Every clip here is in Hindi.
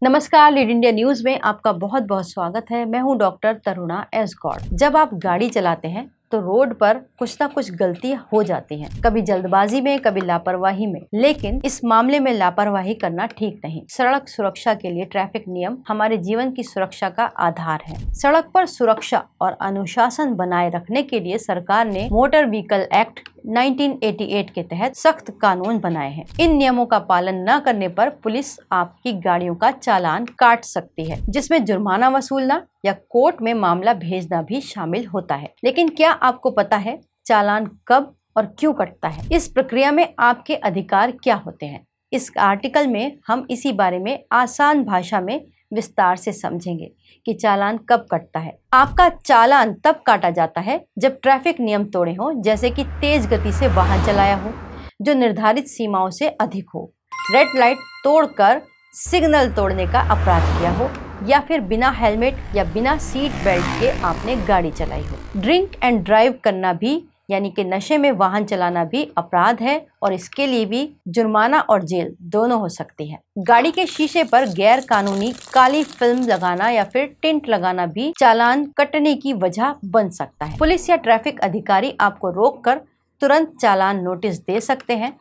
नमस्कार, लीड इंडिया न्यूज में आपका बहुत बहुत स्वागत है। मैं हूं डॉक्टर तरुणा एस गौड़। जब आप गाड़ी चलाते हैं तो रोड पर कुछ ना कुछ गलतियां हो जाती हैं, कभी जल्दबाजी में, कभी लापरवाही में। लेकिन इस मामले में लापरवाही करना ठीक नहीं। सड़क सुरक्षा के लिए ट्रैफिक नियम हमारे जीवन की सुरक्षा का आधार है। सड़क पर सुरक्षा और अनुशासन बनाए रखने के लिए सरकार ने मोटर व्हीकल एक्ट 1988 के तहत सख्त कानून बनाए हैं। इन नियमों का पालन न करने पर पुलिस आपकी गाड़ियों का चालान काट सकती है, जिसमें जुर्माना वसूलना या कोर्ट में मामला भेजना भी शामिल होता है। लेकिन क्या आपको पता है चालान कब और क्यों कटता है? इस प्रक्रिया में आपके अधिकार क्या होते हैं? इस आर्टिकल में हम इसी बारे में आसान भाषा में विस्तार से समझेंगे कि चालान कब कटता है। आपका चालान तब काटा जाता है जब ट्रैफिक नियम तोड़े हों, जैसे कि तेज गति से वाहन चलाया हो, जो निर्धारित सीमाओं से अधिक हो, रेड लाइट तोड़कर सिग्नल तोड़ने का अपराध किया हो, या फिर बिना हेलमेट या बिना सीट बेल्ट के आपने गाड़ी चलाई हो। ड्रिंक एंड ड्राइव करना भी यानी कि नशे में वाहन चलाना भी अपराध है और इसके लिए भी जुर्माना और जेल दोनों हो सकती है। गाड़ी के शीशे पर गैर कानूनी काली फिल्म लगाना या फिर टिंट लगाना भी चालान कटने की वजह बन सकता है। पुलिस या ट्रैफिक अधिकारी आपको रोककर तुरंत चालान नोटिस दे सकते हैं।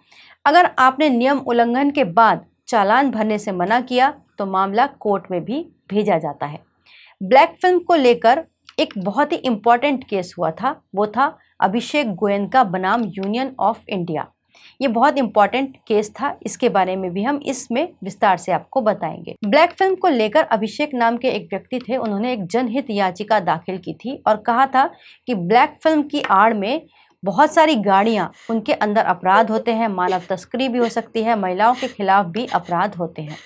अगर आपने नियम उल्लंघन के बाद चालान भरने से मना किया तो मामला कोर्ट में भी भेजा जाता है। ब्लैक फिल्म को लेकर एक बहुत ही इम्पोर्टेंट केस हुआ था, वो था अभिषेक गोयनका बनाम यूनियन ऑफ इंडिया। ये बहुत इम्पोर्टेंट केस था, इसके बारे में भी हम इसमें विस्तार से आपको बताएंगे। ब्लैक फिल्म को लेकर अभिषेक नाम के एक व्यक्ति थे, उन्होंने एक जनहित याचिका दाखिल की थी और कहा था कि ब्लैक फिल्म की आड़ में बहुत सारी गाड़ियां, उनके अंदर अपराध होते हैं, मानव तस्करी भी हो सकती है, महिलाओं के खिलाफ भी अपराध होते हैं।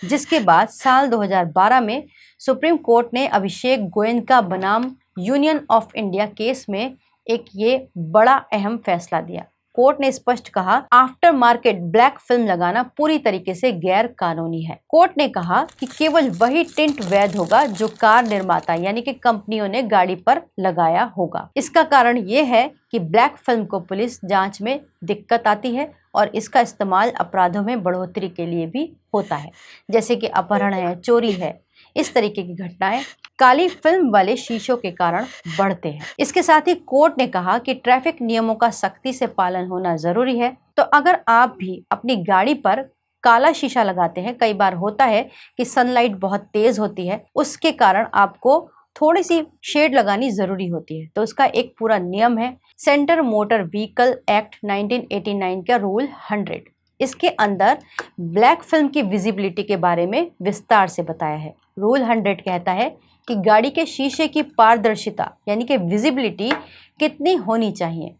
जिसके बाद साल 2012 में सुप्रीम कोर्ट ने अभिषेक गोयनका बनाम यूनियन ऑफ इंडिया केस में एक ये बड़ा अहम फैसला दिया। कोर्ट ने स्पष्ट कहा, आफ्टर मार्केट ब्लैक फिल्म लगाना पूरी तरीके से गैर कानूनी है। कोर्ट ने कहा कि केवल वही टिंट वैध होगा जो कार निर्माता यानी कि कंपनियों ने गाड़ी पर लगाया होगा। इसका कारण ये है कि ब्लैक फिल्म को पुलिस जांच में दिक्कत आती है और इसका इस्तेमाल अपराधों में बढ़ोतरी के लिए भी होता है, जैसे कि अपहरण है, चोरी है। इस तरीके की घटनाएं काली फिल्म वाले शीशों के कारण बढ़ते हैं। इसके साथ ही कोर्ट ने कहा कि ट्रैफिक नियमों का सख्ती से पालन होना जरूरी है। तो अगर आप भी अपनी गाड़ी पर काला शीशा लगाते हैं, कई बार होता है कि सनलाइट बहुत तेज होती है, उसके कारण आपको थोड़ी सी शेड लगानी जरूरी होती है, तो उसका एक पूरा नियम है, सेंटर मोटर व्हीकल एक्ट 1989 का रूल 100। इसके अंदर ब्लैक फिल्म की विजिबिलिटी के बारे में विस्तार से बताया है। रूल 100 कहता है कि गाड़ी के शीशे की पारदर्शिता यानी कि विजिबिलिटी कितनी होनी चाहिए।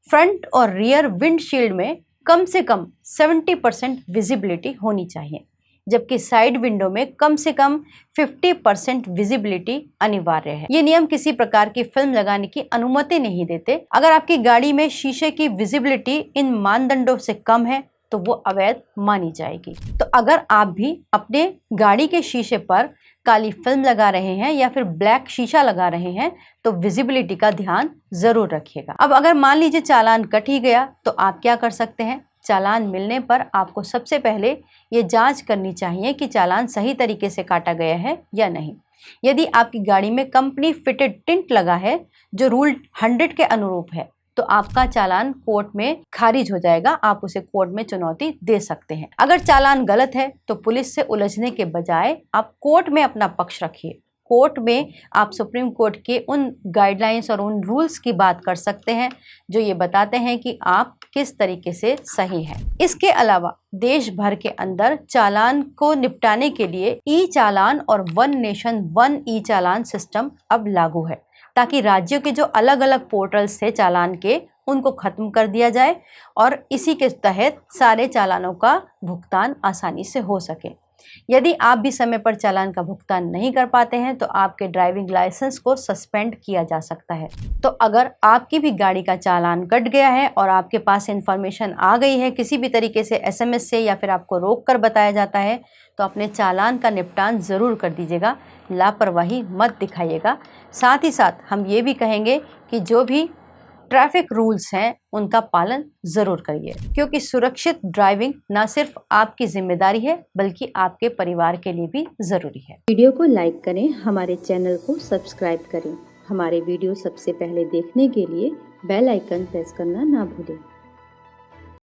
फ्रंट और रियर विंडशील्ड में कम से कम 70% विजिबिलिटी होनी चाहिए, जबकि साइड विंडो में कम से कम 50% विजिबिलिटी अनिवार्य है। ये नियम किसी प्रकार की फिल्म लगाने की अनुमति नहीं देते। अगर आपकी गाड़ी में शीशे की विजिबिलिटी इन मानदंडों से कम है तो वो अवैध मानी जाएगी। तो अगर आप भी अपने गाड़ी के शीशे पर काली फिल्म लगा रहे हैं या फिर ब्लैक शीशा लगा रहे हैं तो विजिबिलिटी का ध्यान जरूर रखिएगा। अब अगर मान लीजिए चालान कट ही गया तो आप क्या कर सकते हैं? चालान मिलने पर आपको सबसे पहले ये जांच करनी चाहिए कि चालान सही तरीके से काटा गया है या नहीं। यदि आपकी गाड़ी में कंपनी फिटेड टिंट लगा है जो रूल 100 के अनुरूप है तो आपका चालान कोर्ट में खारिज हो जाएगा, आप उसे कोर्ट में चुनौती दे सकते हैं। अगर चालान गलत है तो पुलिस से उलझने के बजाय आप कोर्ट में अपना पक्ष रखिए। कोर्ट में आप सुप्रीम कोर्ट के उन गाइडलाइंस और उन रूल्स की बात कर सकते हैं जो ये बताते हैं कि आप किस तरीके से सही हैं। इसके अलावा देश भर के अंदर चालान को निपटाने के लिए ई चालान और वन नेशन वन ई चालान सिस्टम अब लागू है, ताकि राज्यों के जो अलग अलग पोर्टल्स थे चालान के, उनको खत्म कर दिया जाए और इसी के तहत सारे चालानों का भुगतान आसानी से हो सके। यदि आप भी समय पर चालान का भुगतान नहीं कर पाते हैं तो आपके ड्राइविंग लाइसेंस को सस्पेंड किया जा सकता है। तो अगर आपकी भी गाड़ी का चालान कट गया है और आपके पास इंफॉर्मेशन आ गई है किसी भी तरीके से, एसएमएस से या फिर आपको रोक कर बताया जाता है, तो अपने चालान का निपटान ज़रूर कर दीजिएगा, लापरवाही मत दिखाइएगा। साथ ही साथ हम ये भी कहेंगे कि जो भी ट्रैफिक रूल्स हैं उनका पालन जरूर करिए, क्योंकि सुरक्षित ड्राइविंग न सिर्फ आपकी जिम्मेदारी है बल्कि आपके परिवार के लिए भी जरूरी है। वीडियो को लाइक करें, हमारे चैनल को सब्सक्राइब करें। हमारे वीडियो सबसे पहले देखने के लिए बेल आइकन प्रेस करना ना भूलें।